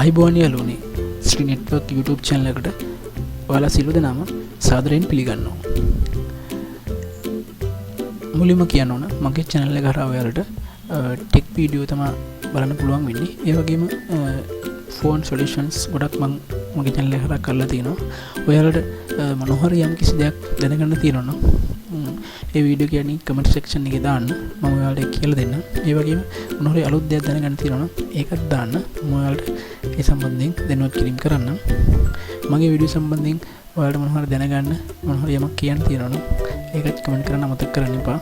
අයිබෝන් යාළුවනේ ශ්‍රී network YouTube channel එකට ඔයාලා සියලු දෙනාම සාදරයෙන් පිළිගන්නවා. මුලින්ම කියන්න ඕන මගේ channel එක හරහා ඔයාලට ටෙක් වීඩියෝ තමයි බලන්න පුළුවන් වෙන්නේ. ඒ වගේම ෆෝන් සොලියුෂන්ස් ගොඩක් මම මගේ channel එක හරහා කරලා තියෙනවා. ඔයාලට මොන හරි යම් කිසි දෙයක් දැනගන්න තියෙනවා නම් ඒ වීඩියෝ කියන්නේ කමෙන්ට් සෙක්ෂන් එකේ දාන්න මම ඔයාලට කියලා දෙන්නම්. ඒ වගේම මොන හරි අලුත් දෙයක් දැනගන්න තියෙනවා නම් ඒකත් දාන්න මම ඔයාලට ඒ සම්බන්ධයෙන් දැනුවත් කිරීම කරන්නම්. මගේ වීඩියෝ සම්බන්ධයෙන් ඔයාලට මොන හරි දැනගන්න මොන හරි යමක් කියන්න තියෙනවා නම් ඒකත් කමෙන්ට් කරන්න අමතක කරන්න එපා.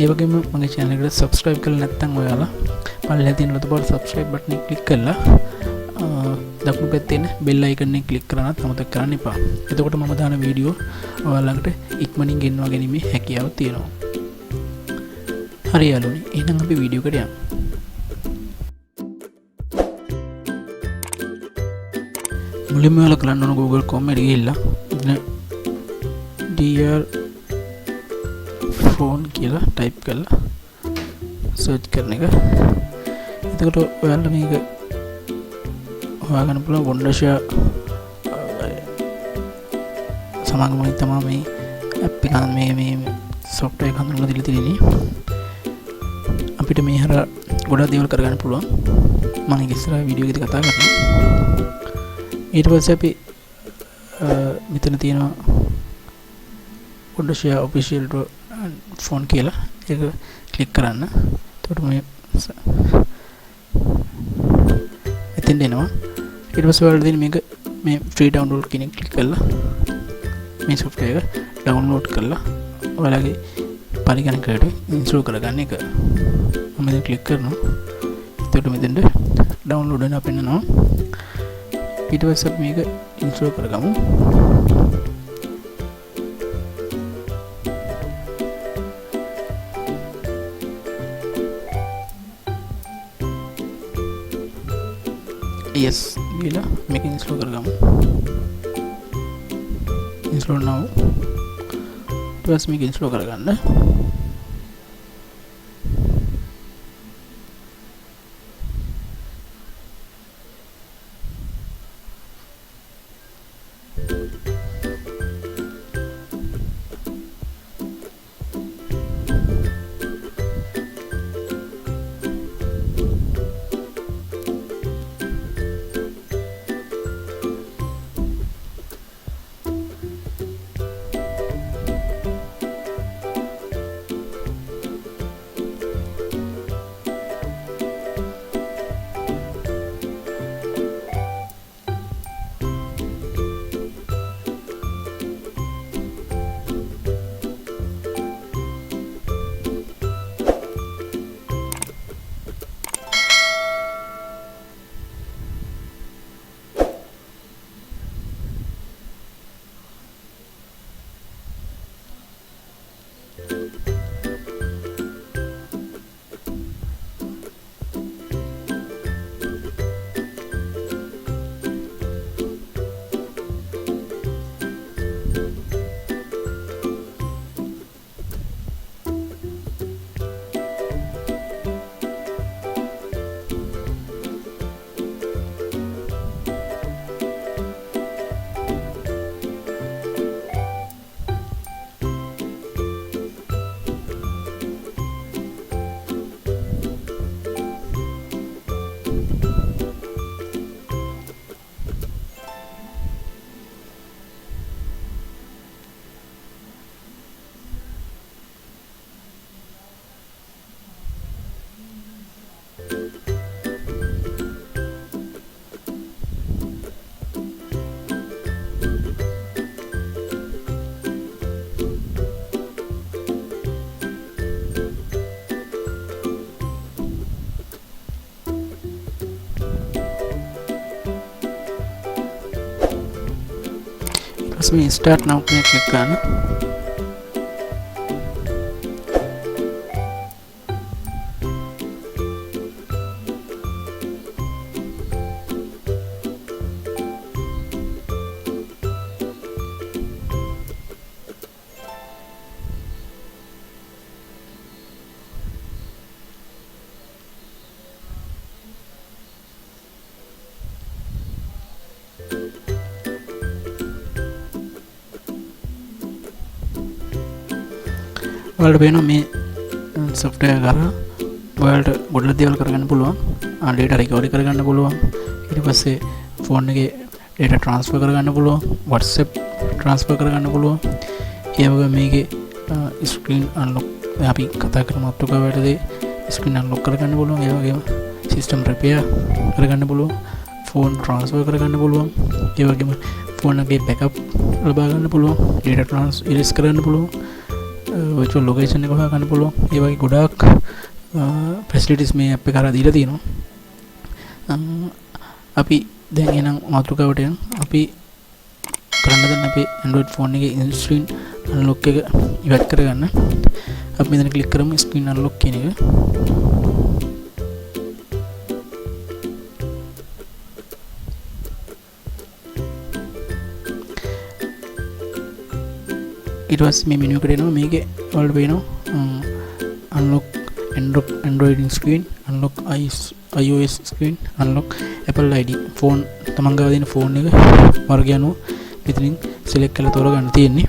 ඒ වගේම මගේ channel එකට subscribe කරලා නැත්නම් ඔයාලා පල්ලෙහා තියෙන ලොකු පාට subscribe button එක click කරලා දකුණු පැත්තේ තියෙන bell icon එක click කරන්නත් අමතක කරන්න එපා. එතකොට මම දාන වීඩියෝ ඔයාලට ඉක්මනින් ගෙන්වා ගැනීමේ හැකියාව තියෙනවා. හරි යාළුවනේ එහෙනම් අපි වීඩියෝ එකට යමු. මුලින්ම ඔයාලා කරන්න ඕන Google Chrome එකට ගිහිල්ලා DR phone කියලා type කරලා search කරන එක. එතකොට ඔයාලට මේක හොයාගන්න පුළුවන් Wondershare සමාගමෙන් තමයි මේ app එක මේ software එක හඳුන්වලා දීලා තියෙන්නේ. අපිට මේ හරහා ගොඩක් දේවල් කරගන්න පුළුවන්. මම ඒක ඉස්සරහ වීඩියෝ එකේදී කතා කරනවා. ඊට පස්සේ අපි මෙතන තියෙනවා Wondershare official phone කියලා ඒක ක්ලික් කරන්න. එතකොට මේ එතෙන් එනවා. ඊට පස්සේ ඔයාලට දෙන්නේ මේක මේ free download කියන එක ක්ලික් කරලා මේ software එක download කරලා ඔයාලගේ පරිගණකයට install කරගන්න එක. මම දැන් ක්ලික් කරනවා. එතකොට මෙතෙන්ට download වෙන අපෙන්නනවා. ඊට පස්සේ අපි මේක install කරගමු. yes gila මේක install කරගමු. install now ඊට පස්සේ මේක install කරගන්න. මේ start now කියන click කරන්න. ඔයාලට පේනවා මේ software කරා ඔයාලට ගොඩක් දේවල් කරගන්න පුළුවන්. data recovery කරගන්න පුළුවන්. ඊට පස්සේ phone එකේ data transfer කරගන්න පුළුවන්. WhatsApp transfer කරගන්න පුළුවන්. ඒ වගේම මේකේ screen unlock අපි කතා කරන මාතෘකාවටදී screen unlock කරගන්න පුළුවන්. ඒ වගේම system repair කරගන්න පුළුවන්. phone transfer කරගන්න පුළුවන්. ඒ වගේම phone එකේ backup ලබා ගන්න පුළුවන්. data transfer erase කරන්න පුළුවන්. virtual location එක හොයා ගන්න පුළුවන්. ඒ වගේ ගොඩාක් facilities මේ app එක කරා දීලා තියෙනවා. අපි දැන් එනම් මාතෘකාවට යමු. අපි කරන්න දැන් අපේ Android phone එකේ screen unlock එක ඉවත් කරගන්න. අපි මෙතන click කරමු screen unlock කියන එක. ඊට පස්සේ මේ menu එකට එනවා. මේකේ ඔයාලට පේනවා unlock Android screen, unlock iOS screen, unlock Apple ID. phone තමන් ගාව තියෙන phone එක වර්ගය අනුව මෙතනින් select කරලා තෝරගන්න තියෙන්නේ.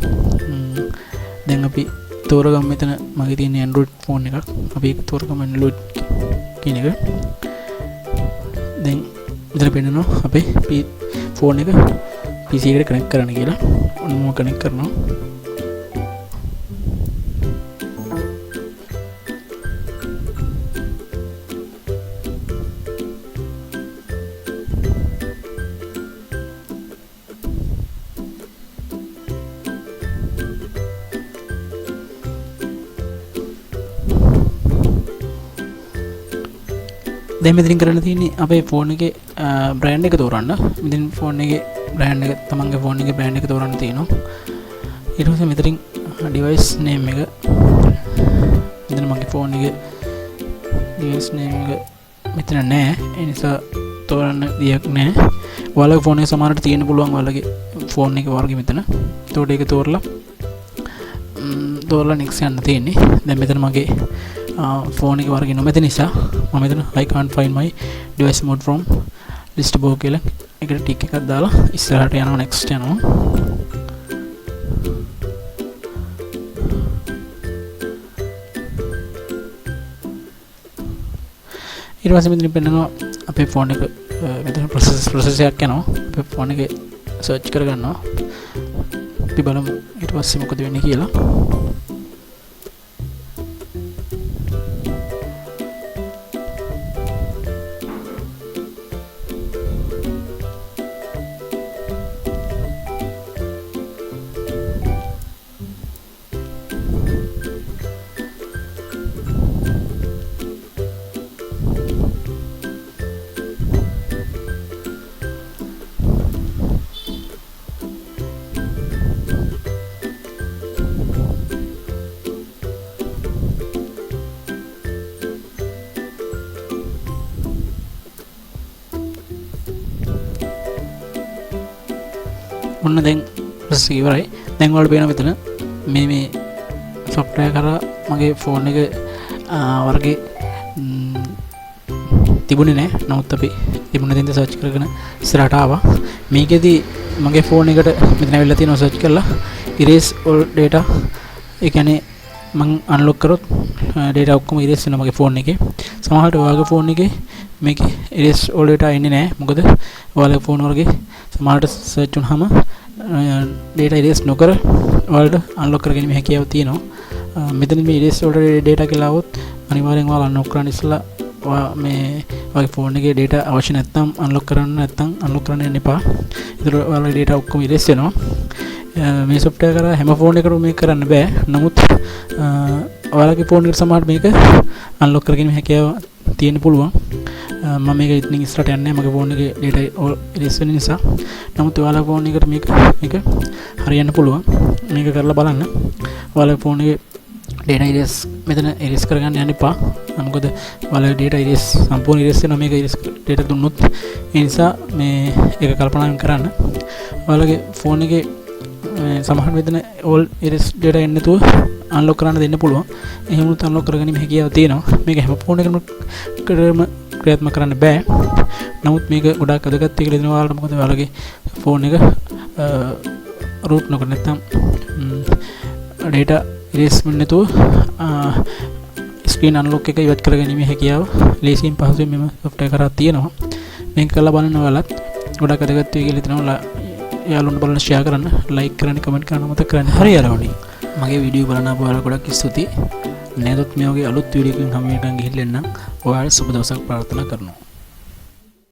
දැන් අපි තෝරගමු මෙතන මගේ තියෙන Android phone එකක්. අපි ඒක තෝරගමු Android කියන එක. දැන් මෙතන පෙන්නනවා අපේ phone එක PC එකට connect කරන්න කියලා. ඔන්න මම connect කරනවා. දැන් මෙතනින් කරන්න තියෙන්නේ අපේ ෆෝන් එකේ බ්‍රෑන්ඩ් එක තෝරන්න. මෙතන ෆෝන් එකේ බ්‍රෑන්ඩ් එක තමන්ගේ ෆෝන් එකේ බ්‍රෑන්ඩ් එක තෝරන්න තියෙනවා. ඊට පස්සේ මෙතනින් device name එක මෙතන මගේ ෆෝන් එකේ device name එක මෙතන නැහැ. ඒ නිසා තෝරන්න දෙයක් නැහැ. ඔයාලගේ ෆෝන් එක සමානට තියෙන්න පුළුවන් ඔයාලගේ ෆෝන් එකේ වර්ගය මෙතන. ඒතකොට ඒක තෝරලා next යන්න තියෙන්නේ. දැන් මෙතන මගේ phone එක වර්ගය නොමැති නිසා මම මෙතන I can't find my device mode from list above කියලා එකට ටික් එකක් දාලා ඉස්සරහට යනවා next යනවා. ඊට පස්සේ මෙතන පෙන්නනවා අපේ phone එක මෙතන process එකක් යනවා. අපේ phone එකේ search කරගන්නවා. අපි බලමු ඊට පස්සේ මොකද වෙන්නේ කියලා. ඔන්න දැන් process එක ඉවරයි. දැන් ඔයාලට පේනවා මෙතන මේ software කරා මගේ phone එක වර්ගේ තිබුණේ නැහැ. නමුත් අපි තිබුණ දෙන්න search කරගෙන ඉස්සරහට ආවා. මේකෙදි මගේ phone එකට මෙතන ඇවිල්ලා තියෙනවා search කරලා erase all data. ඒ කියන්නේ මම unlock කරොත් data ඔක්කොම erase වෙනවා මගේ phone එකේ. සමහරවිට ඔයාගේ phone එකේ මේකේ erase all data එන්නේ නැහැ. මොකද ඔයාලගේ phone වර්ගේ සමහරට search වුනහම data erase නොකර ඔයාලට unlock කර ගැනීම හැකියාව තියෙනවා. මෙතන මේ erase all data කියලා આવොත් අනිවාර්යෙන් ඔයාලා unlock කරන්න ඉස්සලා මේ ඔයාගේ phone එකේ data අවශ්‍ය නැත්නම් unlock කරන්න යන්න එපා. ඒතර ඔයාලගේ data ඔක්කොම erase වෙනවා. මේ software කරා හැම phone එකකටම මේක කරන්න බෑ. නමුත් ඔයාලගේ phone එකට සමහරට මේක unlock කර ගැනීම හැකියාව තියෙන්න පුළුවන්. මම මේක ඉතින් ඉස්සරහට යන්නේ මගේ phone එකේ data erase වෙන නිසා. නමුත් ඔයාලගේ phone එකට මේක හරියන්න පුළුවන්. මේක කරලා බලන්න. ඔයාලගේ phone එකේ data erase මෙතන erase කරගන්න යන්න එපා. මොකද ඔයාලගේ data erase සම්පූර්ණ erase වෙනවා මේක erase data දුන්නොත්. ඒ නිසා මේ ඒක කල්පනාවෙන් කරන්න. ඔයාලගේ phone එකේ සමහර මෙතන all erase data එන්නේ නැතුව unlock කරන්න දෙන්න පුළුවන්. එහෙම උත් unlock කරගැනීමේ හැකියාව තියෙනවා. මේක හැම phone එකකම ක්‍රියාත්මක කරන්න බෑ. නමුත් මේක ගොඩාක් වැදගත් කියලා දෙනවා ඔයාලට. මොකද ඔයාලගේ phone එක root නොකර නැත්නම් data ඉරේස් වෙන්නේ නැතුව ස්ක්‍රීන් අන්ලොක් එක ඉවත් කරගැනීමේ හැකියාව ලේසියෙන් පහසුවෙන් මෙම software කරා තියෙනවා. මේක කරලා බලන්න ඔයාලත් ගොඩක් වැදගත් වෙයි කියලා හිතනවා. යාළුවන්ට බලන්න ෂෙයා කරන්න, ලයික් කරන්න, කමෙන්ට් කරන්න මතක කරන්න. හරි යාළුවනි. මගේ වීඩියෝ බලන අප ඔයාලා ගොඩක් ස්තුතියි. නැවතත් මේ වගේ අලුත් වීඩියෝ එකකින් හමු වෙනකන් ගිහින් එන්නම්. ඔයාලට සුබ දවසක් ප්‍රාර්ථනා කරනවා.